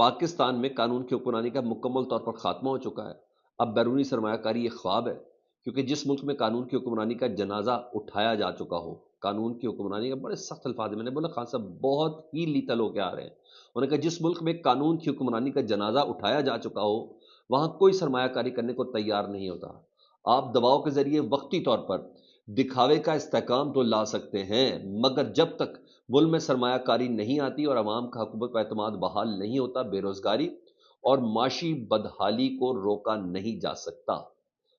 پاکستان میں قانون کی حکمرانی کا مکمل طور پر خاتمہ ہو چکا ہے. اب بیرونی سرمایہ کاری ایک خواب ہے، کیونکہ جس ملک میں قانون کی حکمرانی کا جنازہ اٹھایا جا چکا ہو، قانون کی حکمرانی کا بڑے سخت الفاظ میں نے بولا خان صاحب بہت ہی لیتل ہو کے آ رہے ہیں. انہوں نے کہا جس ملک میں قانون کی حکمرانی کا جنازہ اٹھایا جا چکا ہو وہاں کوئی سرمایہ کاری کرنے کو تیار نہیں ہوتا. آپ دباؤ کے ذریعے وقتی طور پر دکھاوے کا استحکام تو لا سکتے ہیں، مگر جب تک ملک میں سرمایہ کاری نہیں آتی اور عوام کا حکومت پر اعتماد بحال نہیں ہوتا، بے روزگاری اور معاشی بدحالی کو روکا نہیں جا سکتا.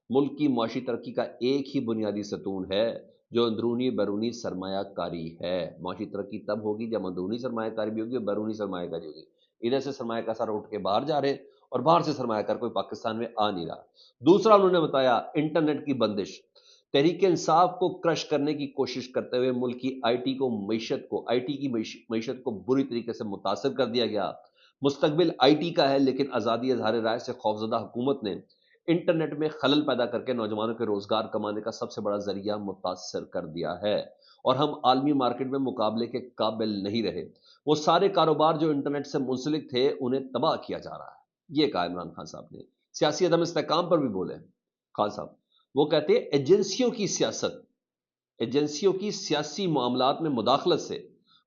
ملک کی معاشی ترقی کا ایک ہی بنیادی ستون ہے جو اندرونی بیرونی سرمایہ کاری ہے. معاشی ترقی تب ہوگی جب اندرونی سرمایہ کاری بھی ہوگی اور بیرونی سرمایہ کاری ہوگی. ادھر سے سرمایہ کا سارا اٹھ کے باہر جا رہے ہیں اور باہر سے سرمایہ کار کوئی پاکستان میں آ نہیں رہا. دوسرا انہوں نے بتایا انٹرنیٹ کی بندش. تحریک انصاف کو کرش کرنے کی کوشش کرتے ہوئے ملک کی آئی ٹی کی معیشت کو بری طریقے سے متاثر کر دیا گیا. مستقبل آئی ٹی کا ہے، لیکن آزادی اظہار رائے سے خوفزدہ حکومت نے انٹرنیٹ میں خلل پیدا کر کے نوجوانوں کے روزگار کمانے کا سب سے بڑا ذریعہ متاثر کر دیا ہے، اور ہم عالمی مارکیٹ میں مقابلے کے قابل نہیں رہے. وہ سارے کاروبار جو انٹرنیٹ سے منسلک تھے انہیں تباہ کیا جا رہا ہے. یہ کہا عمران خان صاحب نے. سیاسی عدم استحکام پر بھی بولے خان صاحب. وہ کہتے ہیں ایجنسیوں کی سیاسی معاملات میں مداخلت سے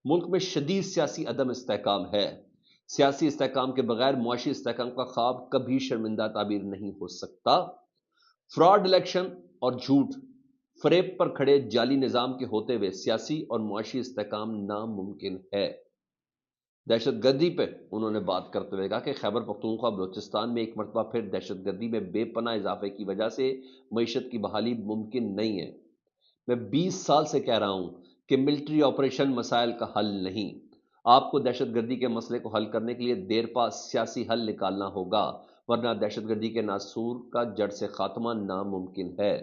ملک میں شدید سیاسی عدم استحکام ہے. سیاسی استحکام کے بغیر معاشی استحکام کا خواب کبھی شرمندہ تعبیر نہیں ہو سکتا. فراڈ الیکشن اور جھوٹ فریب پر کھڑے جعلی نظام کے ہوتے ہوئے سیاسی اور معاشی استحکام ناممکن ہے. دہشت گردی پہ انہوں نے بات کرتے ہوئے کہا کہ خیبر پختونخوا بلوچستان میں ایک مرتبہ پھر دہشت گردی میں بے پناہ اضافے کی وجہ سے معیشت کی بحالی ممکن نہیں ہے. میں 20 سال سے کہہ رہا ہوں کہ ملٹری آپریشن مسائل کا حل نہیں. آپ کو دہشت گردی کے مسئلے کو حل کرنے کے لیے دیر پا سیاسی حل نکالنا ہوگا، ورنہ دہشت گردی کے ناسور کا جڑ سے خاتمہ ناممکن ہے.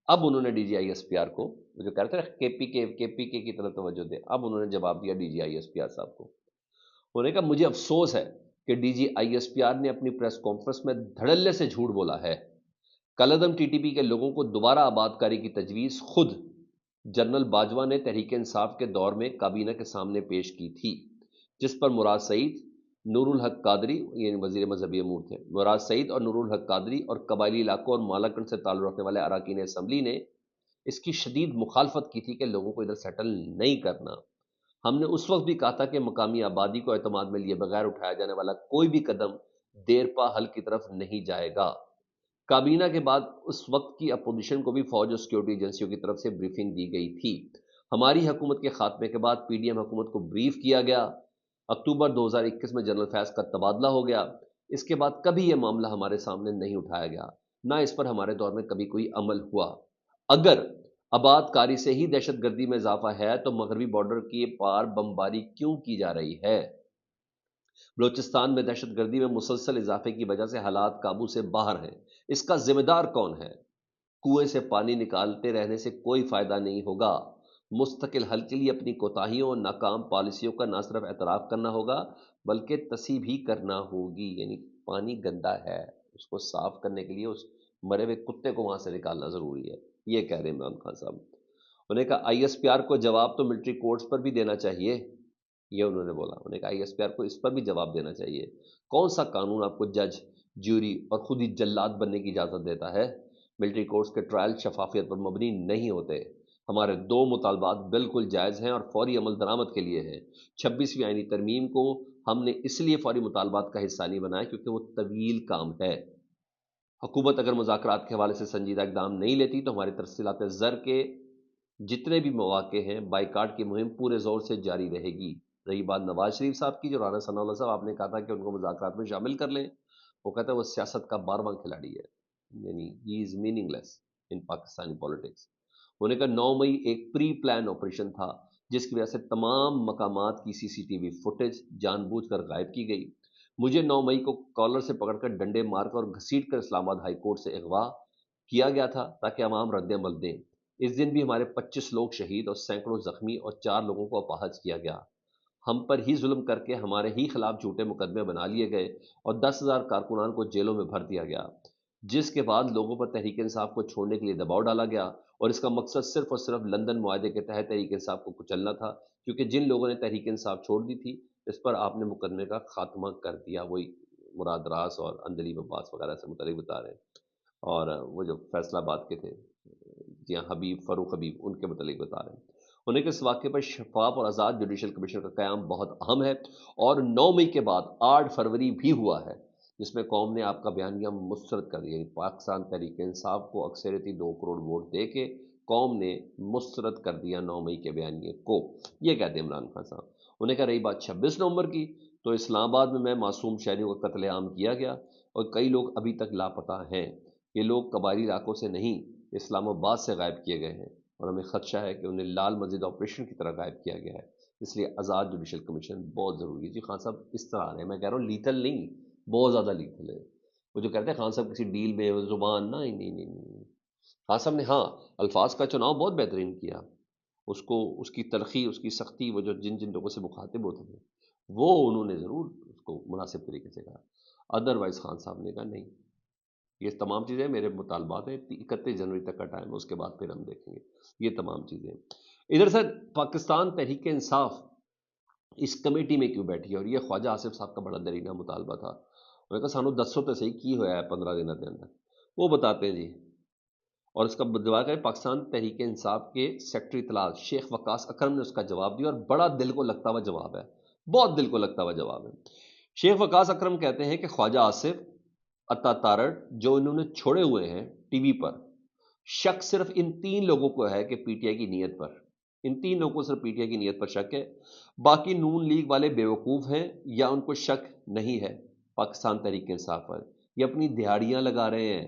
اب انہوں نے D G I S P R کو جو کہہ رہے تھے کے پی کے کی طرف توجہ دے، اب انہوں نے جواب دیا D G I S P R صاحب کو. انہوں نے کہا مجھے افسوس ہے کہ D G I S P R نے اپنی پریس کانفرنس میں دھڑلے سے جھوٹ بولا ہے. کالعدم ٹی ٹی پی کے لوگوں کو دوبارہ آباد کاری کی تجویز خود جنرل باجوہ نے تحریک انصاف کے دور میں کابینہ کے سامنے پیش کی تھی، جس پر مراد سعید، نور الحق قادری یعنی وزیر مذہبی امور تھے، مراد سعید اور نور الحق قادری اور قبائلی علاقوں اور مالاکنڈ سے تعلق رکھنے والے اراکین اسمبلی نے اس کی شدید مخالفت کی تھی کہ لوگوں کو ادھر سیٹل نہیں کرنا. ہم نے اس وقت بھی کہا تھا کہ مقامی آبادی کو اعتماد میں لیے بغیر اٹھایا جانے والا کوئی بھی قدم دیر پا حل کی طرف نہیں جائے گا. کابینہ کے بعد اس وقت کی اپوزیشن کو بھی فوج اور سیکورٹی ایجنسیوں کی طرف سے بریفنگ دی گئی تھی. ہماری حکومت کے خاتمے کے بعد پی ڈی ایم حکومت کو بریف کیا گیا. اکتوبر 2021 میں جنرل فیض کا تبادلہ ہو گیا. اس کے بعد کبھی یہ معاملہ ہمارے سامنے نہیں اٹھایا گیا، نہ اس پر ہمارے دور میں کبھی کوئی عمل ہوا. اگر آباد کاری سے ہی دہشت گردی میں اضافہ ہے تو مغربی بارڈر کے پار بمباری کیوں کی جا رہی ہے؟ بلوچستان میں دہشت گردی میں مسلسل اضافے کی وجہ سے حالات قابو سے باہر ہیں. اس کا ذمہ دار کون ہے؟ کنویں سے پانی نکالتے رہنے سے کوئی فائدہ نہیں ہوگا. مستقل حل کے لیے اپنی کوتاہیوں اور ناکام پالیسیوں کا نہ صرف اعتراف کرنا ہوگا بلکہ تصحیح بھی کرنا ہوگی. یعنی پانی گندا ہے، اس کو صاف کرنے کے لیے اس مرے ہوئے کتے کو وہاں سے نکالنا ضروری ہے. یہ کہہ رہے ہیں عمران خان صاحب. انہوں نے کہا آئی ایس پی آر کو جواب تو ملٹری کورٹس پر بھی دینا چاہیے. یہ انہوں نے بولا. انہوں نے کہا آئی ایس پی آر کو اس پر بھی جواب دینا چاہیے. کون سا قانون آپ کو جج، جیوری اور خود ہی جلاد بننے کی اجازت دیتا ہے؟ ملٹری کورٹس کے ٹرائل شفافیت پر مبنی نہیں ہوتے. ہمارے 2 مطالبات بالکل جائز ہیں اور فوری عمل درآمد کے لیے ہیں. 26ویں آئینی ترمیم کو ہم نے اس لیے فوری مطالبات کا حصہ نہیں بنایا کیونکہ وہ طویل کام ہے. حکومت اگر مذاکرات کے حوالے سے سنجیدہ اقدام نہیں لیتی تو ہماری ترسیلات زر کے جتنے بھی مواقع ہیں بائیکاٹ کی مہم پورے زور سے جاری رہے گی. رہی بات نواز شریف صاحب کی، جو رانا ثناء اللہ صاحب آپ نے کہا تھا کہ ان کو مذاکرات میں شامل کر لیں، وہ کہتا ہے وہ سیاست کا 12واں کھلاڑی ہے، یعنی he is meaningless in Pakistani politics. انہوں نے کہا 9 مئی ایک پری پلان آپریشن تھا جس کی وجہ سے تمام مقامات کی سی سی ٹی وی فوٹیج جان بوجھ کر غائب کی گئی. مجھے 9 مئی کو کالر سے پکڑ کر ڈنڈے مار کر اور گھسیٹ کر اسلام آباد ہائی کورٹ سے اغوا کیا گیا تھا تاکہ عوام رد عمل دیں. اس دن بھی ہمارے 25 لوگ شہید اور سینکڑوں زخمی اور 4 لوگوں کو اپاہج کیا گیا. ہم پر ہی ظلم کر کے ہمارے ہی خلاف جھوٹے مقدمے بنا لیے گئے اور 10,000 کارکنان کو جیلوں میں بھر دیا گیا، جس کے بعد لوگوں پر تحریک انصاف کو چھوڑنے کے لیے دباؤ ڈالا گیا اور اس کا مقصد صرف اور صرف لندن معاہدے کے تحت تحریک انصاف کو کچلنا تھا، کیونکہ جن لوگوں نے تحریک انصاف چھوڑ دی تھی اس پر آپ نے مقدمے کا خاتمہ کر دیا. وہی مراد راس اور اندلیب عباس وغیرہ سے متعلق بتا رہے ہیں، اور وہ جو فیصلہ آباد کے تھے، جی ہاں، حبیب فاروق حبیب، ان کے متعلق بتا رہے ہیں. انہیں کہ اس واقعے پر شفاف اور آزاد جوڈیشل کمیشن کا قیام بہت اہم ہے، اور 9 مئی کے بعد 8 فروری بھی ہوا ہے، جس میں قوم نے آپ کا بیانیہ مسترد کر دیا. یعنی پاکستان تحریک انصاف کو اکثریتی 2 کروڑ ووٹ دے کے قوم نے مسترد کر دیا 9 مئی کے بیانیے کو. یہ کہتے ہیں عمران خان صاحب. انہیں کہا رہی بات 26 نومبر کی، تو اسلام آباد میں معصوم شہریوں کا قتل عام کیا گیا، اور کئی لوگ ابھی تک لاپتہ ہیں. یہ لوگ قبائلی علاقوں سے نہیں، اسلام آباد سے غائب کیے گئے ہیں، اور ہمیں خدشہ ہے کہ انہیں لال مسجد آپریشن کی طرح غائب کیا گیا ہے. اس لیے آزاد جوڈیشل کمیشن بہت ضروری ہے. جی خان صاحب اس طرح آ رہے ہیں، میں کہہ رہا ہوں لیتل نہیں، بہت زیادہ لیتل ہے. وہ جو کہتے ہیں خان صاحب کسی ڈیل میں زبان، نہیں نہیں نہیں نہیں. خان صاحب نے ہاں الفاظ کا چناؤ بہت بہترین کیا. اس کو، اس کی تلخی، اس کی سختی، وہ جو جن جن لوگوں سے مخاطب ہوتے تھے وہ انہوں نے ضرور اس کو مناسب طریقے سے کہا. ادروائز خان صاحب نے کہا نہیں. یہ تمام چیزیں میرے مطالبات ہیں، 31 جنوری تک کا ٹائم ہے، اس کے بعد پھر ہم دیکھیں گے یہ تمام چیزیں. ادھر سر پاکستان تحریک انصاف اس کمیٹی میں کیوں بیٹھی ہے؟ اور یہ خواجہ آصف صاحب کا بڑا درینہ مطالبہ تھا. انہوں نے کہا سانو دسو تو صحیح کی ہوا ہے 15 دنوں کے اندر. وہ بتاتے ہیں جی. اور اس کا جواب ہے پاکستان تحریک انصاف کے سیکٹری اطلاع شیخ وقاص اکرم نے اس کا جواب دیا، اور بڑا دل کو لگتا ہوا جواب ہے، بہت دل کو لگتا ہوا جواب ہے. شیخ وقاص اکرم کہتے ہیں کہ خواجہ آصف عطا تارڑ جو انہوں نے چھوڑے ہوئے ہیں ٹی وی پر، شک صرف ان 3 لوگوں کو ہے کہ پی ٹی آئی کی نیت پر، ان 3 لوگوں کو صرف پی ٹی آئی کی نیت پر شک ہے. باقی نون لیگ والے بیوقوف ہیں یا ان کو شک نہیں ہے پاکستان تحریک انصاف پر. یہ اپنی دہاڑیاں لگا رہے ہیں.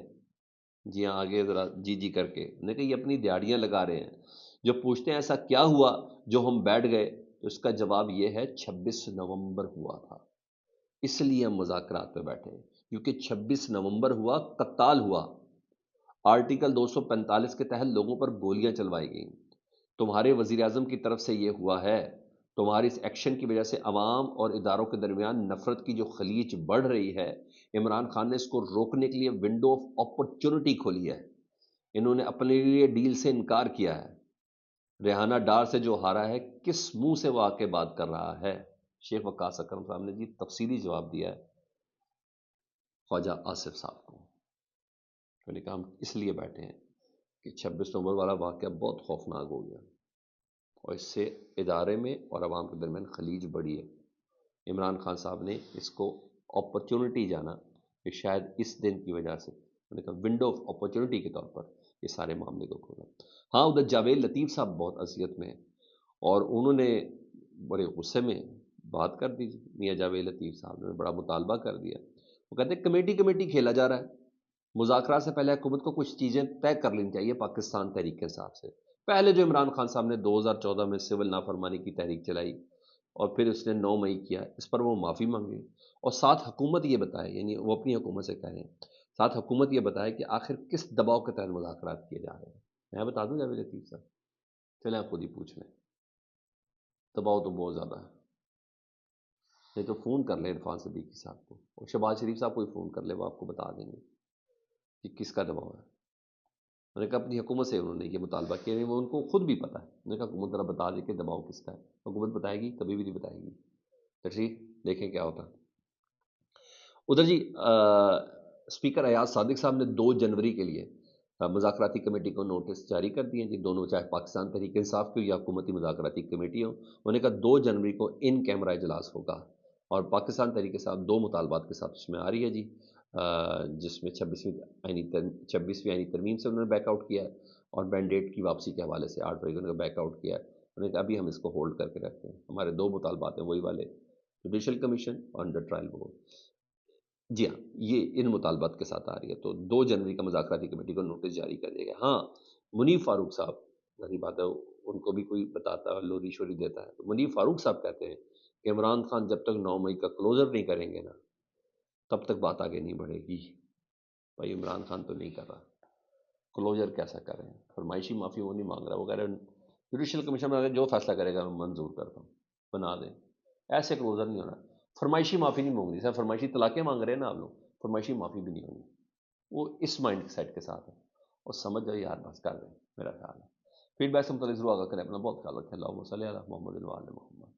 جی ہاں آگے ذرا جی جی کر کے انہیں کہ یہ اپنی دہاڑیاں لگا رہے ہیں. جو پوچھتے ہیں ایسا کیا ہوا جو ہم بیٹھ گئے، تو اس کا جواب یہ ہے 26 نومبر ہوا تھا، اس لیے ہم مذاکرات پہ بیٹھے ہیں، کیونکہ 26 نومبر ہوا، قتال ہوا، آرٹیکل 245 کے تحت لوگوں پر گولیاں چلوائی گئیں. تمہارے وزیر اعظم کی طرف سے یہ ہوا ہے. تمہاری اس ایکشن کی وجہ سے عوام اور اداروں کے درمیان نفرت کی جو خلیج بڑھ رہی ہے، عمران خان نے اس کو روکنے کے لیے ونڈو آف اپرچونٹی کھولی ہے. انہوں نے اپنے لیے ڈیل سے انکار کیا ہے. ریحانہ ڈار سے جو ہارا ہے، کس منہ سے وہ آ کے بات کر رہا ہے؟ شیخ وقاص اکرم صاحب نے جی تفصیلی جواب دیا ہے خواجہ آصف صاحب کو. میں نے کہا ہم اس لیے بیٹھے ہیں کہ 26 نومبر والا واقعہ بہت خوفناک ہو گیا، اور اس سے ادارے میں اور عوام کے درمیان خلیج بڑھی ہے. عمران خان صاحب نے اس کو اپرچونٹی جانا کہ شاید اس دن کی وجہ سے، میں نے کہا ونڈو آف اپرچونٹی کے طور پر یہ سارے معاملے کو کھولا. ہاں ادھر جاوید لطیف صاحب بہت اذیت میں ہیں، اور انہوں نے بڑے غصے میں بات کر دی. میاں جاوید لطیف صاحب نے بڑا مطالبہ کر دیا. وہ کہتے ہیں کمیٹی کمیٹی کھیلا جا رہا ہے، مذاکرات سے پہلے حکومت کو کچھ چیزیں طے کر لینی چاہیے پاکستان تحریک کے حساب سے. پہلے جو عمران خان صاحب نے 2014 میں سول نافرمانی کی تحریک چلائی، اور پھر اس نے 9 مئی کیا، اس پر وہ معافی مانگے، اور ساتھ حکومت یہ بتائے، یعنی وہ اپنی حکومت سے کہہ رہے ہیں، ساتھ حکومت یہ بتائے کہ آخر کس دباؤ کے تحت مذاکرات کیے جا رہے ہیں. میں بتا دوں جاوید لطیف صاحب، چلیں آپ خود ہی پوچھ لیں. دباؤ تو بہت زیادہ ہے. نہیں تو فون کر لیں عرفان صدیقی صاحب کو، اور شہباز شریف صاحب کو ہی فون کر لیں، وہ آپ کو بتا دیں گے کہ کس کا دباؤ ہے. میں نے کہا اپنی حکومت سے انہوں نے یہ مطالبہ کیا ہے، وہ ان کو خود بھی پتہ ہے. میں نے کہا حکومت ذرا بتا دے کہ دباؤ کس کا ہے. حکومت بتائے گی، کبھی بھی نہیں بتائے گی. ٹھیک، دیکھیں کیا ہوتا. ادھر جی اسپیکر ایاز صادق صاحب نے 2 جنوری کے لیے مذاکراتی کمیٹی کو نوٹس جاری کر دیے جی. دونوں چاہے پاکستان تحریک انصاف کی ہو یا حکومتی مذاکراتی کمیٹی ہو. انہوں نے کہا 2 جنوری کو ان کیمرہ اجلاس ہوگا، اور پاکستان تحریک انصاف 2 مطالبات کے ساتھ اس میں آ رہی ہے جی، جس میں 26ویں آئینی ترمیم سے انہوں نے بیک آؤٹ کیا ہے، اور مینڈیٹ کی واپسی کے حوالے سے 8 فروری کو انہوں نے بیک آؤٹ کیا ہے. انہوں نے کہا ابھی ہم اس کو ہولڈ کر کے رکھتے ہیں. ہمارے 2 مطالبات ہیں وہی والے، جوڈیشل کمیشن اور انڈر ٹرائل بورڈ. جی ہاں یہ ان مطالبات کے ساتھ آ رہی ہے. تو 2 جنوری کا مذاکراتی کمیٹی کو نوٹس جاری کر دیا گیا. ہاں منیف فاروق صاحب، ظاہری بات ہے ان کو بھی کوئی بتاتا ہے، لوری شوری دیتا ہے. تو منیف فاروق صاحب کہتے ہیں کہ عمران خان جب تک 9 مئی کا کلوزر نہیں کریں گے نا، تب تک بات آگے نہیں بڑھے گی. بھائی عمران خان تو نہیں کر رہا، کلوزر کیسا کریں؟ فرمائشی معافی وہ نہیں مانگ رہا، وہ کہہ رہے جوڈیشل کمیشن میں جو فیصلہ کرے گا میں منظور کرتا ہوں، بنا دیں. ایسے کلوزر نہیں ہونا. فرمائشی معافی نہیں مانگ رہی سر، فرمائشی طلاقیں مانگ رہے ہیں نا آپ لوگ، فرمائشی معافی بھی نہیں ہونی. وہ اس مائنڈ سیٹ کے ساتھ ہے، اور سمجھ جائے یار بس کر دیں. میرا خیال ہے فیڈ بیک سے متعلق ضرور آگاہ کریں. اپنا بہت خیال رکھیں. اللہم صلی علی محمد و علی محمد.